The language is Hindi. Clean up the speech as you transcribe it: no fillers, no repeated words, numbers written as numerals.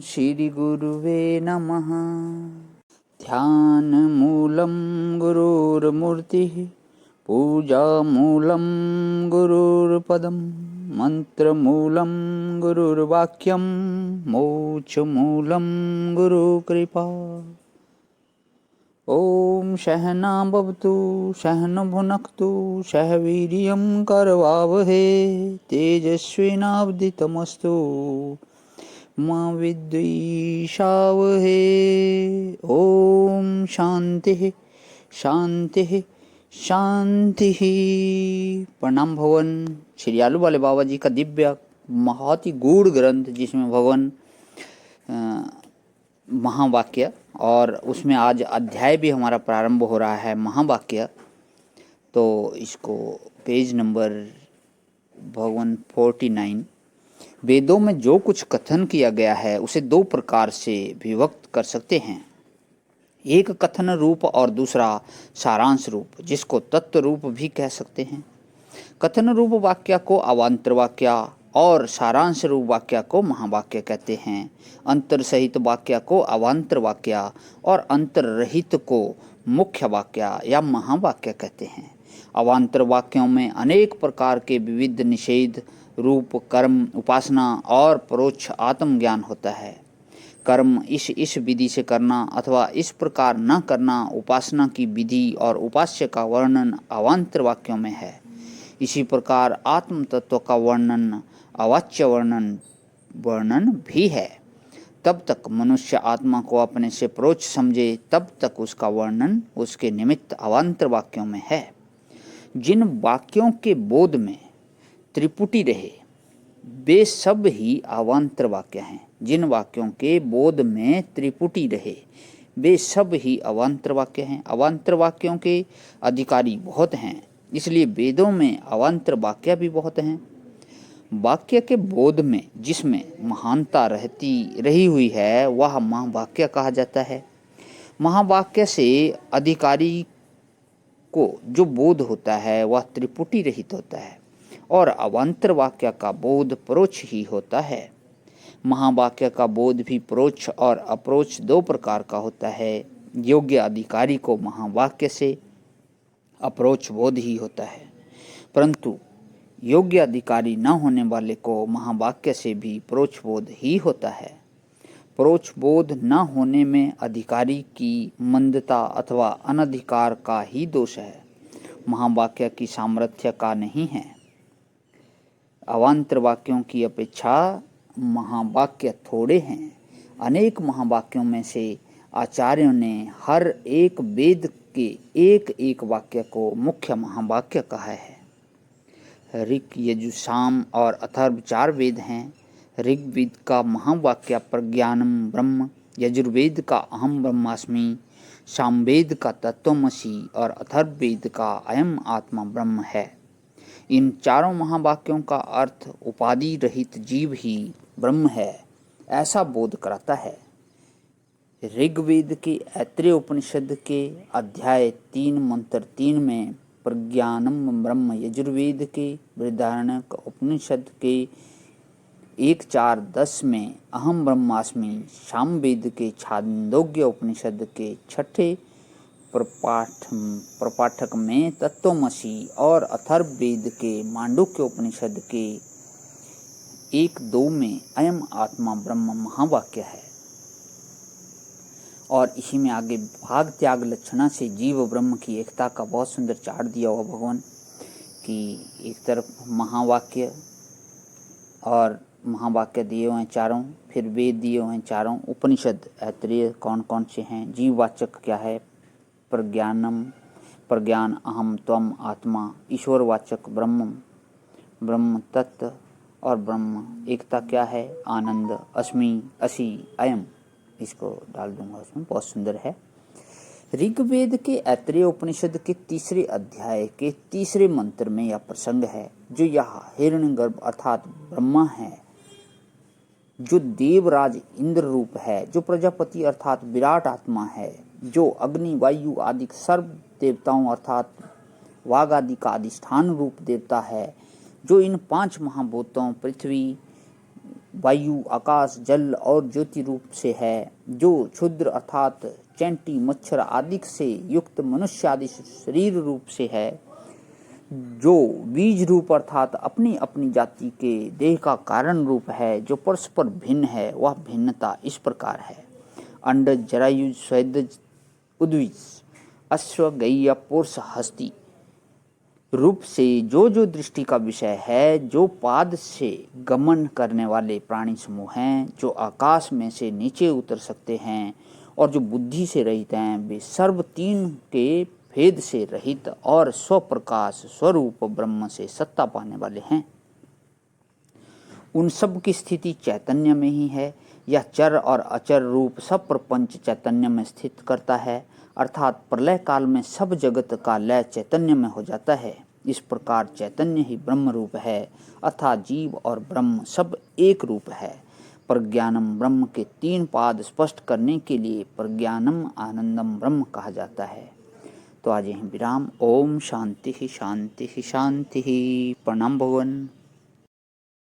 श्री गुरुवे नमः। ध्यानमूलं गुरुर्मूर्तिः, पूजामूलं गुरुर्पदं, मन्त्रमूलं गुरुर्वाक्यं, मोक्षमूलं गुरुकृपा। ॐ सहना भवतु सहना भुनक्तु सह वीर्यं करवावहे तेजस्विनावधीतमस्तु मा विद्विषावहे। ओम शांति शांति शांति। प्रणाम भगवान श्री आलू वाले बाबा जी का दिव्य बहुत ही गूढ़ ग्रंथ, जिसमें भगवान महावाक्य, और उसमें आज अध्याय भी हमारा प्रारंभ हो रहा है महावाक्य। तो इसको पेज नंबर भगवान 49। वेदों में जो कुछ कथन किया गया है उसे दो प्रकार से विभक्त कर सकते हैं, एक कथन रूप और दूसरा सारांश रूप, जिसको तत्व रूप भी कह सकते हैं। कथन रूप वाक्य को अवान्तर वाक्य और सारांश रूप वाक्य को महावाक्य कहते हैं। अंतर सहित वाक्य को अवान्तर वाक्य और अंतर रहित को मुख्य वाक्य या महावाक्य कहते हैं। अवान्तर वाक्यों में अनेक प्रकार के विविध निषेध रूप कर्म, उपासना और परोक्ष आत्मज्ञान होता है। कर्म इस विधि से करना अथवा इस प्रकार न करना उपासना की विधि और उपास्य का वर्णन अवान्तर वाक्यों में है। इसी प्रकार आत्म तत्व का वर्णन अवाच्य वर्णन भी है। तब तक मनुष्य आत्मा को अपने से परोक्ष समझे, तब तक उसका वर्णन उसके निमित्त अवान्तर वाक्यों में है। जिन वाक्यों के बोध में त्रिपुटी रहे वे सब ही अवान्तर वाक्य हैं। जिन वाक्यों के बोध में त्रिपुटी रहे वे सब ही अवान्तर वाक्य हैं। अवान्तर वाक्यों के अधिकारी बहुत हैं, इसलिए वेदों में अवान्तर वाक्य भी बहुत हैं। वाक्य के बोध में जिसमें महानता रही हुई है वह महावाक्य कहा जाता है। महावाक्य से अधिकारी को जो बोध होता है वह त्रिपुटी रहित होता है और अवान्तर वाक्य का बोध परोक्ष ही होता है। महावाक्य का बोध भी परोक्ष और अपरोक्ष दो प्रकार का होता है। योग्य अधिकारी को महावाक्य से अपरोक्ष बोध ही होता है, परंतु योग्य अधिकारी न होने वाले को महावाक्य से भी परोक्ष बोध ही होता है। परोक्ष बोध न होने में अधिकारी की मंदता अथवा अनधिकार का ही दोष है, महावाक्य की सामर्थ्य का नहीं है। अवान्तर वाक्यों की अपेक्षा महावाक्य थोड़े हैं। अनेक महावाक्यों में से आचार्यों ने हर एक वेद के एक एक वाक्य को मुख्य महावाक्य कहा है। ऋग, यजु, साम और अथर्व 4 वेद हैं। ऋग्वेद का महावाक्य प्रज्ञानम ब्रह्म, यजुर्वेद का अहम ब्रह्मास्मि, सामवेद का तत्त्वमसि और अथर्ववेद का अयम आत्मा ब्रह्म है। इन चारों महावाक्यों का अर्थ उपाधि रहित जीव ही ब्रह्म है, ऐसा बोध कराता है। ऋग्वेद के ऐत्रेय उपनिषद के अध्याय 3 मंत्र 3 में प्रज्ञानम ब्रह्म, यजुर्वेद के बृहदारण्यक उपनिषद के 1:4-10 में अहम ब्रह्मास्मि, सामवेद के छांदोग्य उपनिषद के 6ठे प्रपाठक में तत्त्वमसि और अथर्ववेद के मांडुक्य उपनिषद के 1:2 में अयम आत्मा ब्रह्म महावाक्य है। और इसी में आगे भाग त्याग लक्षणा से जीव ब्रह्म की एकता का बहुत सुंदर चार्ट दिया हुआ भगवान कि एक तरफ महावाक्य और महावाक्य दिए हुए हैं चारों, फिर वेद दिए हुए हैं चारों, उपनिषद ऐत्रेय कौन कौन से हैं, जीववाचक क्या है, प्रज्ञानम प्रज्ञान अहम त्वम आत्मा, ईश्वरवाचक ब्रह्म ब्रह्म तत्व और ब्रह्म एकता क्या है, आनंद अस्मि असि अयम, इसको डाल दूंगा उसमें, बहुत सुंदर है। ऋग्वेद के ऐत्रेय उपनिषद के 3 अध्याय के 3 मंत्र में यह प्रसंग है, जो यह हिरण्यगर्भ अर्थात ब्रह्मा है, जो देवराज इंद्र रूप है, जो प्रजापति अर्थात विराट आत्मा है, जो अग्नि वायु आदि सर्व देवताओं अर्थात वाग आदि का अधिष्ठान रूप देवता है, जो इन 5 महाभूतों पृथ्वी वायु, आकाश, जल और ज्योति रूप से है, जो क्षुद्र अर्थात चैंटी, मच्छर आदि से युक्त मनुष्य आदि शरीर रूप से है, जो बीज रूप अर्थात अपनी अपनी जाति के देह का कारण रूप है, जो परस्पर भिन्न है, वह भिन्नता इस प्रकार है। अंडज, जरायुज, स्वेदज, उद्भिज, अश्व, गैया, पुरुष, हस्ती रूप से जो जो दृष्टि का विषय है, जो पाद से गमन करने वाले प्राणी समूह हैं, जो आकाश में से नीचे उतर सकते हैं और जो बुद्धि से रहित हैं, वे सर्व तीन के भेद से रहित और स्वप्रकाश स्वरूप ब्रह्म से सत्ता पाने वाले हैं। उन सब की स्थिति चैतन्य में ही है। यह चर और अचर रूप सब प्रपंच चैतन्य में स्थित करता है, अर्थात प्रलय काल में सब जगत का लय चैतन्य में हो जाता है। इस प्रकार चैतन्य ही ब्रह्म रूप है, अर्थात जीव और ब्रह्म सब एक रूप है। प्रज्ञानम ब्रह्म के तीन पाद स्पष्ट करने के लिए प्रज्ञानम आनंदम ब्रह्म कहा जाता है। तो आज यहीं विराम। ओम शांति शांति शांति। प्रणाम भगवान।